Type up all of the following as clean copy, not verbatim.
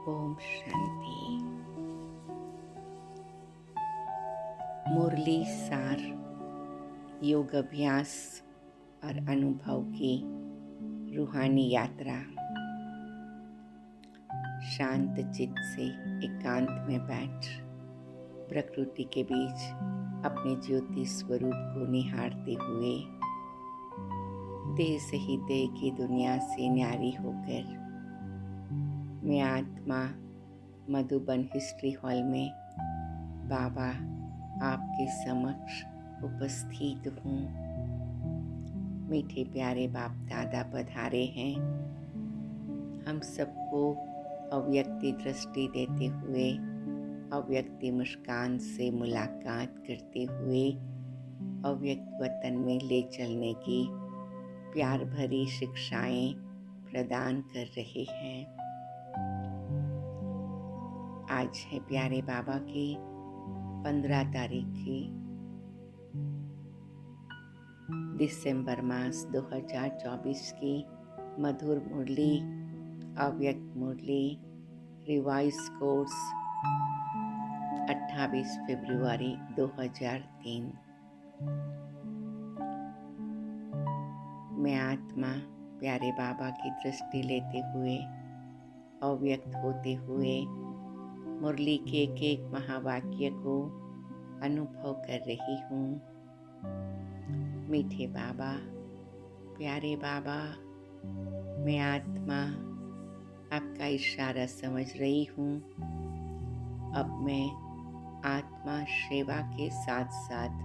ओम शांति। मुरली सार योग अभ्यास और अनुभव की रूहानी यात्रा। शांत चित्त से एकांत में बैठ प्रकृति के बीच अपने ज्योति स्वरूप को निहारते हुए देह से ही देह की दुनिया से न्यारी होकर मैं आत्मा मधुबन हिस्ट्री हॉल में बाबा आपके समक्ष उपस्थित हूँ। मीठे प्यारे बाप दादा पधारे हैं। हम सबको अव्यक्ति दृष्टि देते हुए अव्यक्ति मुस्कान से मुलाकात करते हुए अव्यक्त वतन में ले चलने की प्यार भरी शिक्षाएं प्रदान कर रहे हैं। आज है प्यारे बाबा की 15 तारीख की दिसंबर मास 2024 की मधुर मुरली, अव्यक्त मुरली, रिवाइज कोर्स 28 फरवरी 2003। मैं आत्मा प्यारे बाबा की दृष्टि लेते हुए अव्यक्त होते हुए मुरली के एक महावाक्य को अनुभव कर रही हूँ। मीठे बाबा, प्यारे बाबा, मैं आत्मा आपका इशारा समझ रही हूँ। अब मैं आत्मा सेवा के साथ साथ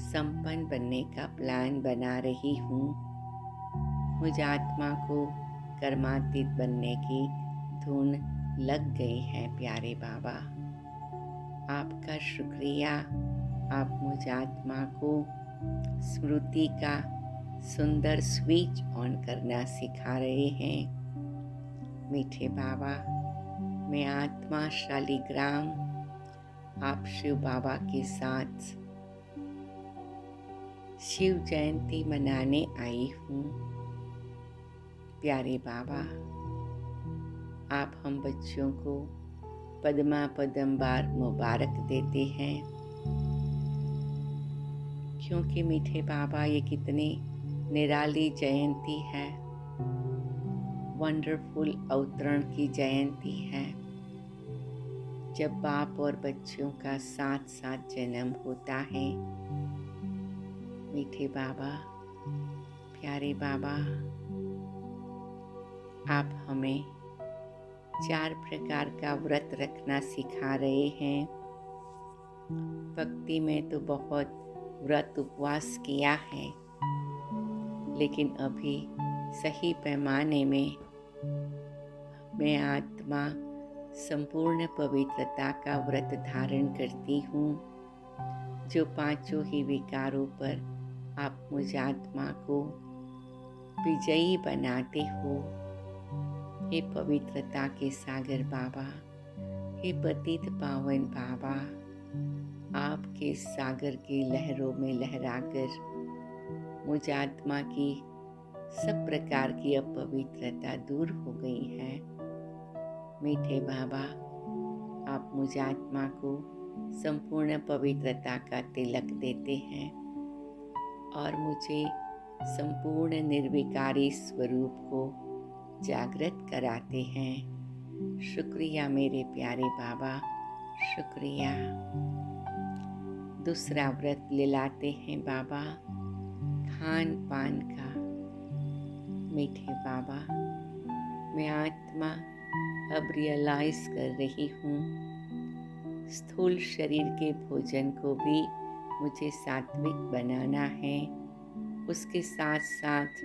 संपन्न बनने का प्लान बना रही हूँ। मुझ आत्मा को कर्मातीत बनने की धुन लग गई है प्यारे बाबा। आपका शुक्रिया। आप मुझ आत्मा को स्मृति का सुंदर स्विच ऑन करना सिखा रहे हैं। मीठे बाबा, मैं आत्मा शालिग्राम आप शिव बाबा के साथ शिव जयंती मनाने आई हूँ। प्यारे बाबा, आप हम बच्चों को पद्मा पदमबार मुबारक देते हैं, क्योंकि मीठे बाबा ये कितनी निराली जयंती है, वंडरफुल अवतरण की जयंती है, जब बाप और बच्चों का साथ साथ जन्म होता है। मीठे बाबा, प्यारे बाबा, आप हमें 4 प्रकार का व्रत रखना सिखा रहे हैं। भक्ति में तो बहुत व्रत उपवास किया है, लेकिन अभी सही पैमाने में मैं आत्मा संपूर्ण पवित्रता का व्रत धारण करती हूँ, जो 5 ही विकारों पर आप मुझ आत्मा को विजयी बनाते हो। हे पवित्रता के सागर बाबा, हे पतित पावन बाबा, आपके सागर की लहरों में लहराकर मुझ आत्मा की सब प्रकार की अपवित्रता दूर हो गई है। मीठे बाबा, आप मुझ आत्मा को संपूर्ण पवित्रता का तिलक देते हैं और मुझे संपूर्ण निर्विकारी स्वरूप को जागृत कराते हैं। शुक्रिया मेरे प्यारे बाबा, शुक्रिया। दूसरा व्रत ले लाते हैं बाबा, खान पान का। मीठे बाबा, मैं आत्मा अब रियलाइज कर रही हूँ, स्थूल शरीर के भोजन को भी मुझे सात्विक बनाना है। उसके साथ साथ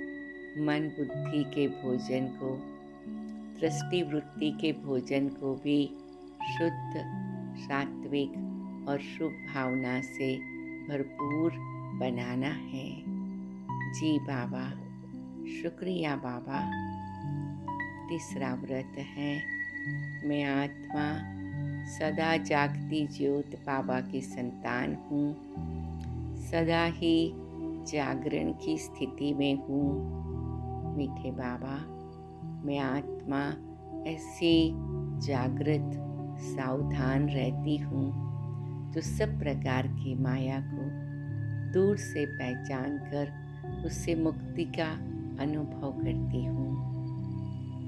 मन बुद्धि के भोजन को, दृष्टि वृत्ति के भोजन को भी शुद्ध, सात्विक और शुभ भावना से भरपूर बनाना है। जी बाबा, शुक्रिया बाबा। तीसरा व्रत है, मैं आत्मा सदा जागती ज्योत बाबा की संतान हूँ, सदा ही जागरण की स्थिति में हूँ। मीठे बाबा, मैं आत्मा ऐसी जागृत सावधान रहती हूँ तो सब प्रकार की माया को दूर से पहचान कर उससे मुक्ति का अनुभव करती हूँ।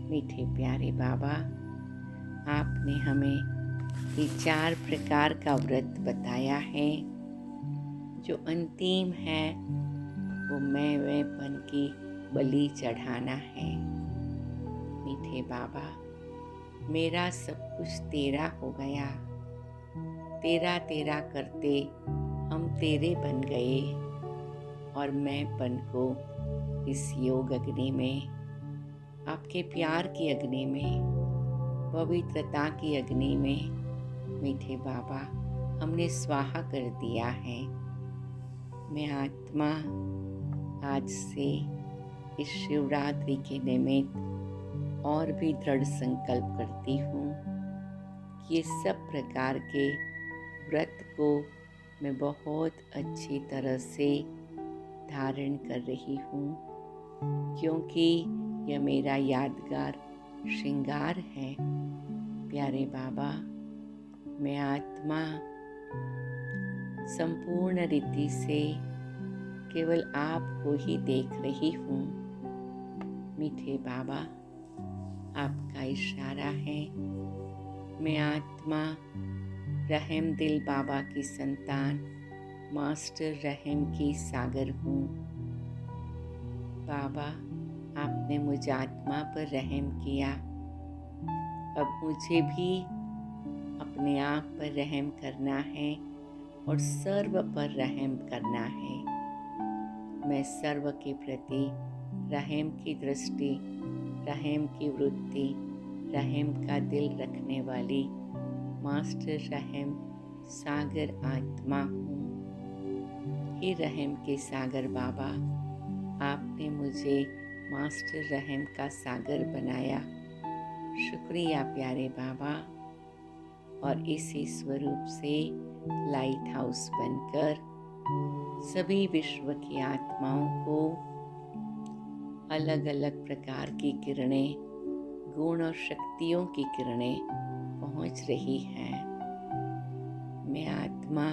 मीठे प्यारे बाबा, आपने हमें ये 4 प्रकार का व्रत बताया है। जो अंतिम है वो मैंपन की बलि चढ़ाना है। मीठे बाबा, मेरा सब कुछ तेरा हो गया। तेरा तेरा करते हम तेरे बन गए और मैंपन को इस योग अग्नि में, आपके प्यार की अग्नि में, पवित्रता की अग्नि में मीठे बाबा हमने स्वाहा कर दिया है। मैं आत्मा आज से इस शिवरात्रि के निमित्त और भी दृढ़ संकल्प करती हूँ कि ये सब प्रकार के व्रत को मैं बहुत अच्छी तरह से धारण कर रही हूँ, क्योंकि यह मेरा यादगार श्रृंगार है। प्यारे बाबा, मैं आत्मा संपूर्ण रीति से केवल आपको ही देख रही हूँ। मीठे बाबा, आपका इशारा है। मैं आत्मा रहम दिल बाबा की संतान मास्टर रहम की सागर हूँ। बाबा, आपने मुझ आत्मा पर रहम किया, अब मुझे भी अपने आप पर रहम करना है और सर्व पर रहम करना है। मैं सर्व के प्रति रहम की दृष्टि, रहम की वृत्ति, रहम का दिल रखने वाली मास्टर रहम सागर आत्मा हूँ। हे रहम के सागर बाबा, आपने मुझे मास्टर रहम का सागर बनाया। शुक्रिया प्यारे बाबा। और इसी स्वरूप से लाइट हाउस बनकर सभी विश्व की आत्माओं को अलग अलग प्रकार की किरणें, गुण और शक्तियों की किरणें पहुंच रही हैं। मैं आत्मा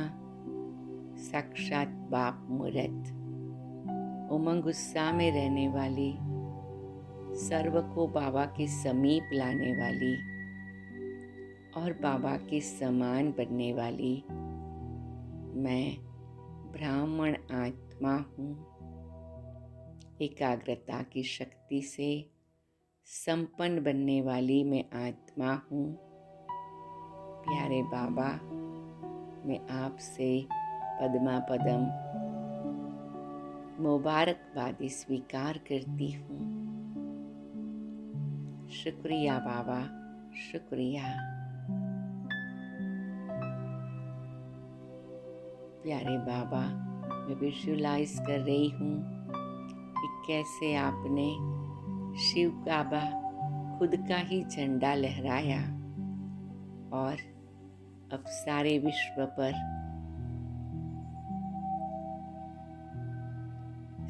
साक्षात बाप मूर्त, उमंग उत्साह में रहने वाली, सर्व को बाबा के समीप लाने वाली और बाबा के समान बनने वाली मैं ब्राह्मण आत्मा हूँ। एकाग्रता की शक्ति से संपन्न बनने वाली मैं आत्मा हूँ। प्यारे बाबा, मैं आपसे पद्मा पदम मुबारकबादी स्वीकार करती हूँ। शुक्रिया बाबा, शुक्रिया। प्यारे बाबा, मैं विजुअलाइज कर रही हूँ कि कैसे आपने शिव बाबा खुद का ही झंडा लहराया और अब सारे विश्व पर,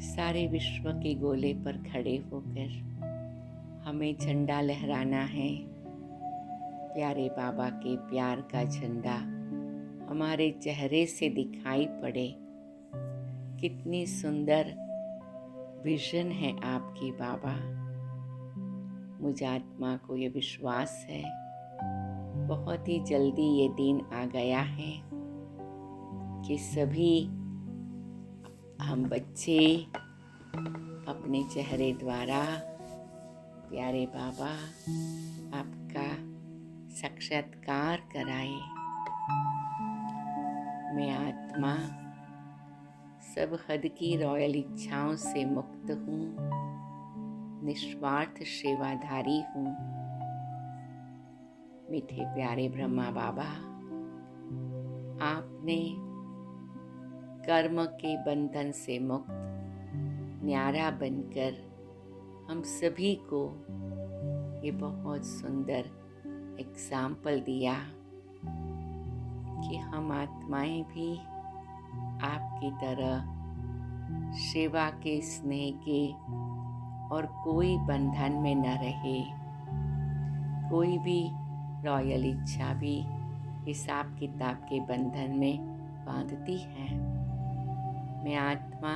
सारे विश्व के गोले पर खड़े होकर हमें झंडा लहराना है। प्यारे बाबा के प्यार का झंडा हमारे चेहरे से दिखाई पड़े। कितनी सुंदर विजन है आपकी बाबा। मुझ आत्मा को ये विश्वास है बहुत ही जल्दी ये दिन आ गया है कि सभी हम बच्चे अपने चेहरे द्वारा प्यारे बाबा आपका साक्षात्कार कराए। मैं आत्मा सब हद की रॉयल इच्छाओं से मुक्त हूँ, निस्वार्थ सेवाधारी हूँ। मीठे प्यारे ब्रह्मा बाबा, आपने कर्म के बंधन से मुक्त न्यारा बनकर हम सभी को ये बहुत सुंदर एग्जाम्पल दिया कि हम आत्माएं भी आपकी तरह सेवा के, स्नेह के और कोई बंधन में न रहे, कोई भी रॉयल इच्छा भी हिसाब किताब के बंधन में बांधती है। मैं आत्मा,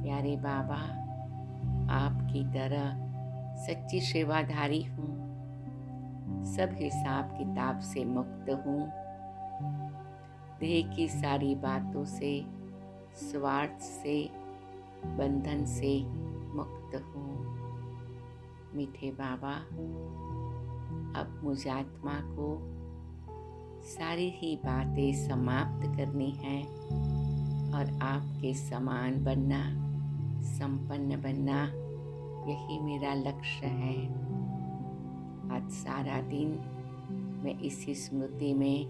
प्यारे बाबा, आपकी तरह सच्ची सेवाधारी हूँ। सब हिसाब किताब से मुक्त हूँ। देह की सारी बातों से, स्वार्थ से, बंधन से मुक्त हूँ। मीठे बाबा, अब मुझ आत्मा को सारी ही बातें समाप्त करनी है और आपके समान बनना, संपन्न बनना, यही मेरा लक्ष्य है। आज सारा दिन मैं इसी स्मृति में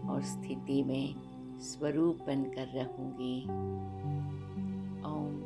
और स्थिति में स्वरूप बनकर रहूंगी। ओम